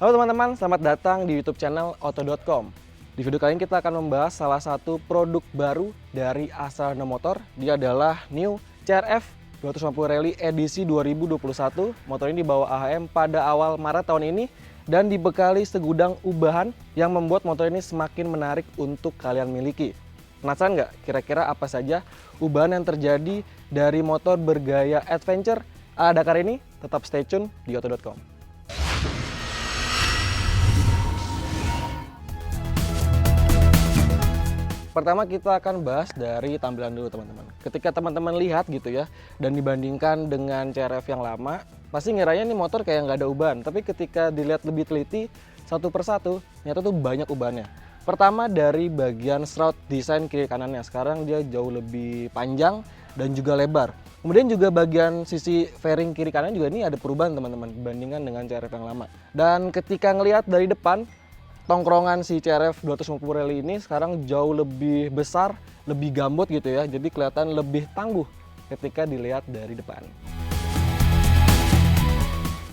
Halo teman-teman, selamat datang di YouTube channel Auto.com. Di video kali ini kita akan membahas salah satu produk baru dari Astra Motor. Dia adalah New CRF 250 Rally edisi 2021. Motor ini dibawa AHM pada awal Maret tahun ini dan dibekali segudang ubahan yang membuat motor ini semakin menarik untuk kalian miliki. Penasaran nggak kira-kira apa saja ubahan yang terjadi dari motor bergaya adventure ala Dakar ini? Tetap stay tune di Auto.com. Pertama kita akan bahas dari tampilan dulu teman-teman. Ketika teman-teman lihat gitu ya, dan dibandingkan dengan CRF yang lama, pasti ngiranya nih motor kayak nggak ada ubahan. Tapi ketika dilihat lebih teliti, satu persatu, ternyata tuh banyak ubahannya. Pertama dari bagian shroud desain kiri kanannya. Sekarang dia jauh lebih panjang dan juga lebar. Kemudian juga bagian sisi fairing kiri kanan juga ini ada perubahan teman-teman, dibandingkan dengan CRF yang lama. Dan ketika ngelihat dari depan, tongkrongan si CRF 250 Rally ini sekarang jauh lebih besar, lebih gambut gitu ya. Jadi kelihatan lebih tangguh ketika dilihat dari depan.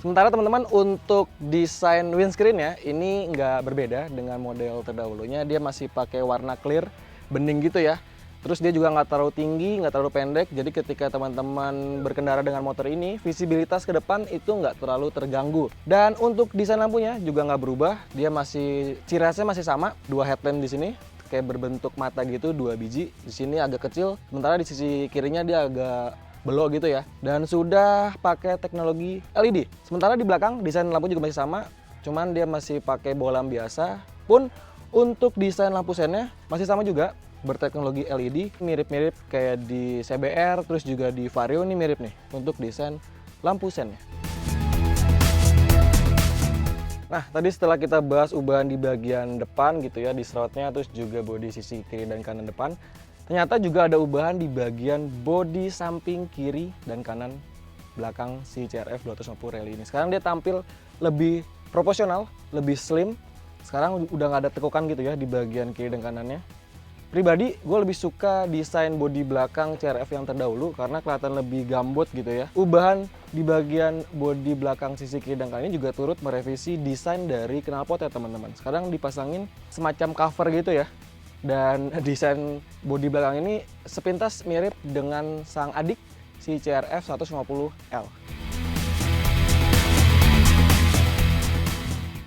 Sementara teman-teman untuk desain windscreen-nya ini nggak berbeda dengan model terdahulunya. Dia masih pakai warna clear, bening gitu ya. Terus dia juga nggak terlalu tinggi, nggak terlalu pendek. Jadi ketika teman-teman berkendara dengan motor ini, visibilitas ke depan itu nggak terlalu terganggu. Dan untuk desain lampunya juga nggak berubah. Dia masih, ciri khasnya masih sama. Dua headlamp di sini kayak berbentuk mata gitu, dua biji. Di sini agak kecil, sementara di sisi kirinya dia agak belok gitu ya. Dan sudah pakai teknologi LED. Sementara di belakang desain lampu juga masih sama, cuman dia masih pakai bohlam biasa. Pun untuk desain lampu sennya masih sama juga, berteknologi LED, mirip-mirip kayak di CBR, terus juga di Vario ini mirip nih untuk desain lampu sennya. Nah, tadi setelah kita bahas ubahan di bagian depan gitu ya, di shroudnya, terus juga bodi sisi kiri dan kanan depan, ternyata juga ada ubahan di bagian bodi samping kiri dan kanan belakang si CRF 250 Rally ini. Sekarang dia tampil lebih proporsional, lebih slim. Sekarang udah nggak ada tekukan gitu ya di bagian kiri dan kanannya. Pribadi, gue lebih suka desain bodi belakang CRF yang terdahulu karena kelihatan lebih gambut gitu ya. Ubahan di bagian bodi belakang sisi kiri dan kanan ini juga turut merevisi desain dari knalpot ya teman-teman. Sekarang dipasangin semacam cover gitu ya. Dan desain bodi belakang ini sepintas mirip dengan sang adik si CRF 150L.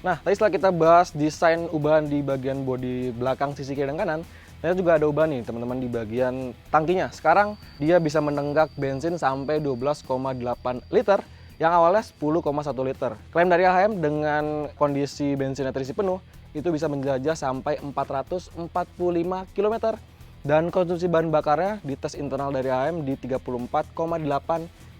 Nah, tadi setelah kita bahas desain ubahan di bagian bodi belakang sisi kiri dan kanan, ternyata juga ada ubahan nih teman-teman di bagian tangkinya. Sekarang dia bisa menenggak bensin sampai 12,8 liter yang awalnya 10,1 liter. Klaim dari AHM dengan kondisi bensinnya terisi penuh itu bisa menjelajah sampai 445 km dan konsumsi bahan bakarnya di tes internal dari AHM di 34,8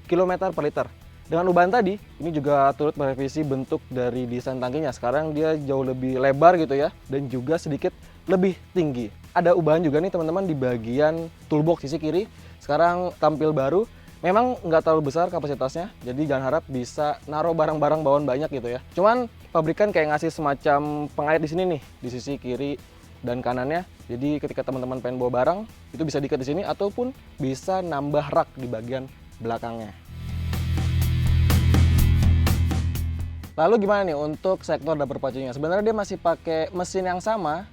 km per liter. Dengan ubahan tadi, ini juga turut merevisi bentuk dari desain tangkinya. Sekarang dia jauh lebih lebar gitu ya, dan juga sedikit lebih tinggi. Ada ubahan juga nih teman-teman di bagian toolbox sisi kiri. Sekarang tampil baru, memang nggak terlalu besar kapasitasnya, jadi jangan harap bisa naruh barang-barang bawaan banyak gitu ya. Cuman pabrikan kayak ngasih semacam pengait di sini nih, di sisi kiri dan kanannya. Jadi ketika teman-teman pengen bawa barang, itu bisa diikat di sini ataupun bisa nambah rak di bagian belakangnya. Lalu gimana nih untuk sektor dapur pacunya? Sebenarnya dia masih pakai mesin yang sama,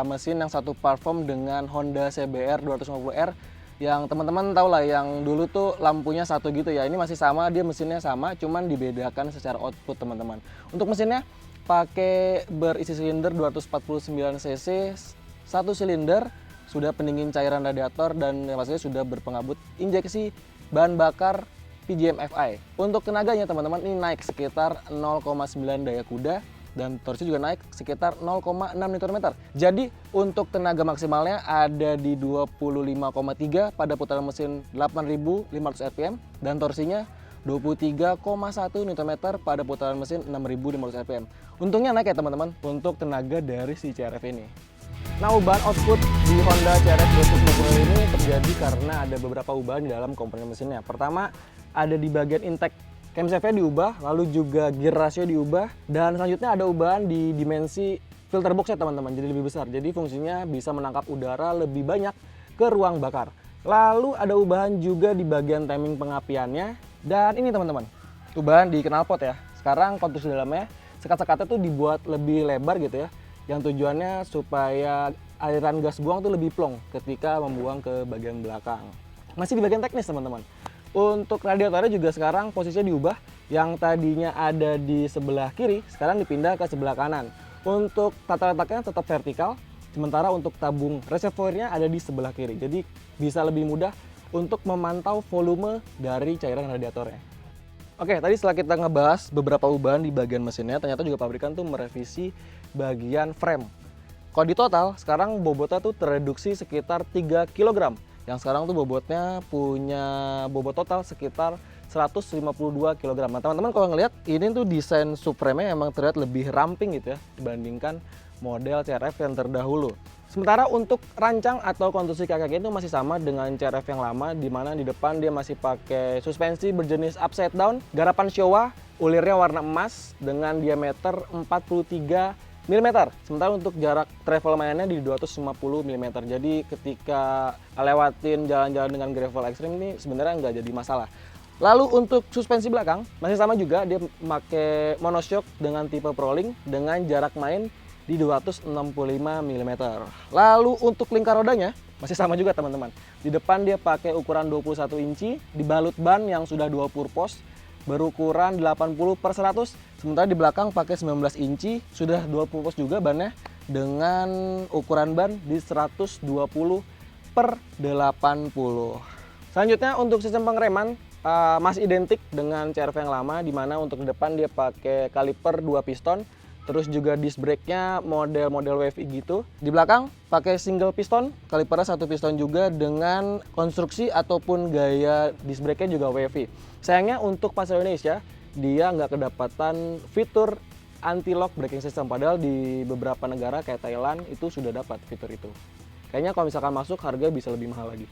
mesin yang satu platform dengan Honda CBR 250R yang teman-teman tahu lah yang dulu tuh lampunya satu gitu ya. Ini masih sama, dia mesinnya sama, cuman dibedakan secara output teman-teman. Untuk mesinnya pakai berisi silinder 249 cc, satu silinder, sudah pendingin cairan radiator dan pastinya sudah berpengabut injeksi bahan bakar PGM FI. Untuk tenaganya teman-teman ini naik sekitar 0,9 daya kuda dan torsi juga naik sekitar 0,6 Nm. Jadi untuk tenaga maksimalnya ada di 25,3 pada putaran mesin 8.500 rpm dan torsinya 23,1 Nm pada putaran mesin 6.500 rpm. Untungnya naik ya teman-teman untuk tenaga dari si CRF ini. Nah, ubahan output di Honda CRF 250 ini terjadi karena ada beberapa ubahan di dalam komponen mesinnya. Pertama, ada di bagian intake camshaft-nya diubah, lalu juga gear ratio diubah, dan selanjutnya ada ubahan di dimensi filter box ya teman-teman, jadi lebih besar. Jadi fungsinya bisa menangkap udara lebih banyak ke ruang bakar. Lalu ada ubahan juga di bagian timing pengapiannya, dan ini teman-teman, ubahan di knalpot ya. Sekarang konstruksi dalamnya sekat-sekatnya tuh dibuat lebih lebar gitu ya, yang tujuannya supaya aliran gas buang tuh lebih plong ketika membuang ke bagian belakang. Masih di bagian teknis teman-teman. Untuk radiatornya juga sekarang posisinya diubah, yang tadinya ada di sebelah kiri sekarang dipindah ke sebelah kanan. Untuk tata letaknya tetap vertikal, sementara untuk tabung reservoirnya ada di sebelah kiri. Jadi bisa lebih mudah untuk memantau volume dari cairan radiatornya. Oke, tadi setelah kita ngebahas beberapa ubahan di bagian mesinnya, ternyata juga pabrikan tuh merevisi bagian frame. Kalau di total, sekarang bobotnya tuh tereduksi sekitar 3 kg. Yang sekarang tuh bobotnya punya bobot total sekitar 152 kg. Nah teman-teman kalau ngelihat, ini tuh desain subframe-nya emang terlihat lebih ramping gitu ya, dibandingkan model CRF yang terdahulu. Sementara untuk rancang atau konstruksi kaki itu masih sama dengan CRF yang lama, di mana di depan dia masih pakai suspensi berjenis upside down, garapan Showa, ulirnya warna emas dengan diameter 43 mm. Sementara untuk jarak travel mainnya di 250 mm. Jadi ketika lewatin jalan-jalan dengan gravel ekstrim ini sebenarnya nggak jadi masalah. Lalu untuk suspensi belakang masih sama juga, dia pakai monoshock dengan tipe Proling dengan jarak main di 265 mm. Lalu untuk lingkar rodanya masih sama juga teman-teman. Di depan dia pakai ukuran 21 inci, dibalut ban yang sudah 2 purpose berukuran 80/100. Sementara di belakang pakai 19 inci, sudah 2 purpose juga bannya dengan ukuran ban di 120/80. Selanjutnya untuk sistem pengereman masih identik dengan CRV yang lama, di mana untuk di depan dia pakai kaliper 2 piston. Terus juga disc brake-nya model-model WFI gitu. Di belakang pakai single piston, kalipernya 1 piston juga dengan konstruksi ataupun gaya disc brake-nya juga WFI. Sayangnya untuk pasar Indonesia, dia nggak kedapatan fitur anti-lock braking system. Padahal di beberapa negara kayak Thailand itu sudah dapat fitur itu. Kayaknya kalau misalkan masuk, harga bisa lebih mahal lagi.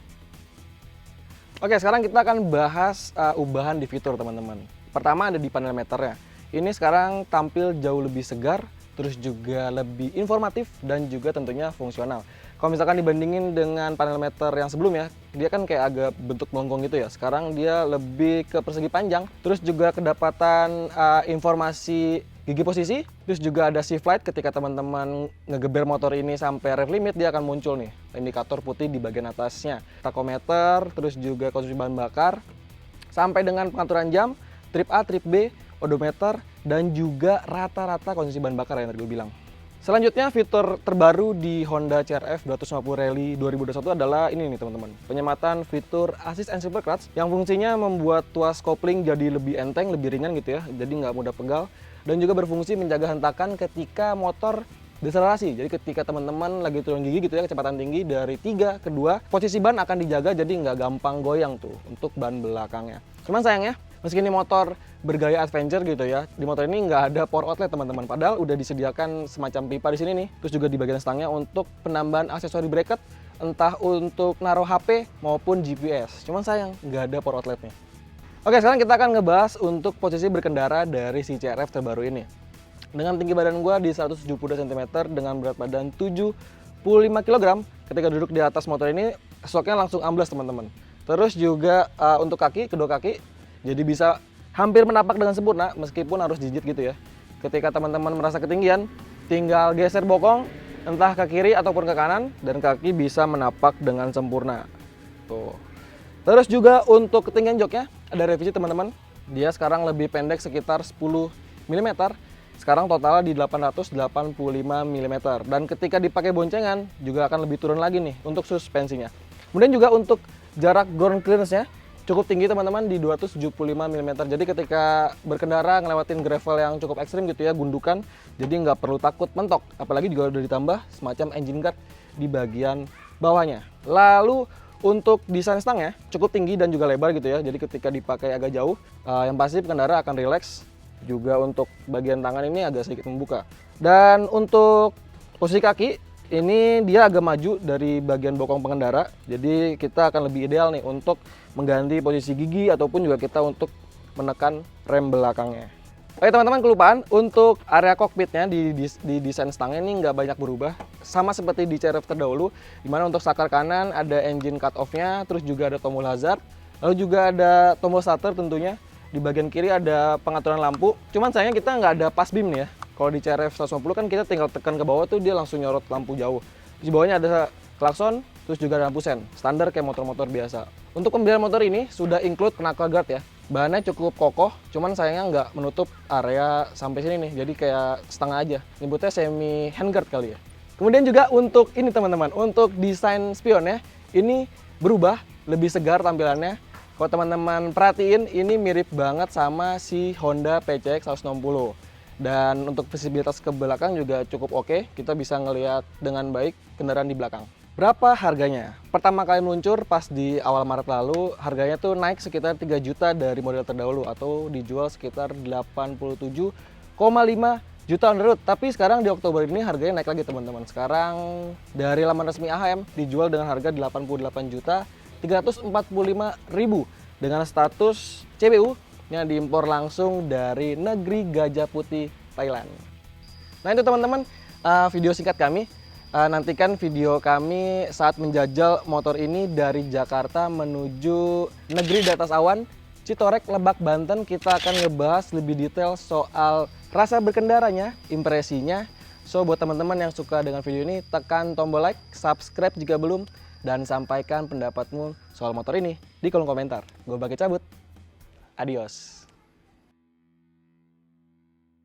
Oke, sekarang kita akan bahas ubahan di fitur teman-teman. Pertama ada di panel meternya. Ini sekarang tampil jauh lebih segar, terus juga lebih informatif dan juga tentunya fungsional. Kalau misalkan dibandingin dengan panel meter yang sebelumnya, dia kan kayak agak bentuk melengkung gitu ya. Sekarang dia lebih ke persegi panjang, terus juga kedapatan informasi gigi posisi, terus juga ada shift light ketika teman-teman ngegeber motor ini sampai rev limit, dia akan muncul nih indikator putih di bagian atasnya. Takometer, terus juga konsumsi bahan bakar, sampai dengan pengaturan jam, trip A, trip B, odometer, dan juga rata-rata konsumsi bahan bakar yang tadi gue bilang. Selanjutnya fitur terbaru di Honda CRF 250 Rally 2021 adalah ini nih teman-teman. Penyematan fitur Assist and Super Clutch yang fungsinya membuat tuas kopling jadi lebih enteng, lebih ringan gitu ya. Jadi nggak mudah pegal. Dan juga berfungsi menjaga hentakan ketika motor deselerasi. Jadi ketika teman-teman lagi turun gigi gitu ya, kecepatan tinggi dari 3 ke 2, posisi ban akan dijaga jadi nggak gampang goyang tuh untuk ban belakangnya. Cuman sayangnya, meski ini motor bergaya adventure gitu ya, di motor ini nggak ada power outlet teman-teman. Padahal udah disediakan semacam pipa di sini nih. Terus juga di bagian stangnya untuk penambahan aksesori bracket, entah untuk naruh HP maupun GPS. Cuman sayang nggak ada power outletnya. Oke, sekarang kita akan ngebahas untuk posisi berkendara dari si CRF terbaru ini. Dengan tinggi badan gue di 172 cm dengan berat badan 75 kg, ketika duduk di atas motor ini, shocknya langsung amblas teman-teman. Terus juga untuk kaki, kedua kaki, jadi bisa hampir menapak dengan sempurna meskipun harus jijit gitu ya. Ketika teman-teman merasa ketinggian, tinggal geser bokong entah ke kiri ataupun ke kanan dan kaki bisa menapak dengan sempurna. Tuh. Terus juga untuk ketinggian joknya ada revisi teman-teman. Dia sekarang lebih pendek sekitar 10 mm. Sekarang totalnya di 885 mm. Dan ketika dipakai boncengan juga akan lebih turun lagi nih untuk suspensinya. Kemudian juga untuk jarak ground clearance-nya cukup tinggi teman-teman di 275 mm. Jadi ketika berkendara ngelewatin gravel yang cukup ekstrim gitu ya, gundukan, jadi nggak perlu takut mentok. Apalagi juga udah ditambah semacam engine guard di bagian bawahnya. Lalu untuk desain stangnya cukup tinggi dan juga lebar gitu ya. Jadi ketika dipakai agak jauh, yang pasti pengendara akan rileks. Juga untuk bagian tangan ini agak sedikit membuka. Dan untuk posisi kaki, ini dia agak maju dari bagian bokong pengendara. Jadi kita akan lebih ideal nih untuk mengganti posisi gigi ataupun juga kita untuk menekan rem belakangnya. Oke teman-teman, kelupaan untuk area kokpitnya di desain stangnya ini nggak banyak berubah. Sama seperti di CRF terdahulu, dimana untuk saklar kanan ada engine cut off-nya, terus juga ada tombol hazard, lalu juga ada tombol starter tentunya. Di bagian kiri ada pengaturan lampu, cuman sayangnya kita nggak ada pass beam nih ya. Kalau di CRF 150 kan kita tinggal tekan ke bawah tuh dia langsung nyorot lampu jauh. Terus di bawahnya ada klakson, terus juga ada lampu sen, standar kayak motor-motor biasa. Untuk pembelian motor ini sudah include knuckle guard ya. Bahannya cukup kokoh, cuman sayangnya nggak menutup area sampai sini nih, jadi kayak setengah aja. Nyebutnya semi handguard kali ya. Kemudian juga untuk ini teman-teman, untuk desain spion ya, ini berubah, lebih segar tampilannya. Kalau teman-teman perhatiin, ini mirip banget sama si Honda PCX 160. Dan untuk visibilitas ke belakang juga cukup oke, kita bisa ngelihat dengan baik kendaraan di belakang. Berapa harganya? Pertama kali meluncur pas di awal Maret lalu, harganya tuh naik sekitar 3 juta dari model terdahulu atau dijual sekitar 87,5 juta on the road. Tapi sekarang di Oktober ini harganya naik lagi teman-teman. Sekarang dari laman resmi AHM dijual dengan harga 88.345.000 dengan status CBU yang diimpor langsung dari negeri Gajah Putih, Thailand. Nah itu teman-teman video singkat kami. Nantikan video kami saat menjajal motor ini dari Jakarta menuju negeri di atas awan, Citorek, Lebak, Banten. Kita akan ngebahas lebih detail soal rasa berkendaranya, impresinya. So buat teman-teman yang suka dengan video ini, tekan tombol like, subscribe jika belum, dan sampaikan pendapatmu soal motor ini di kolom komentar. Gue Bagi cabut. Adios.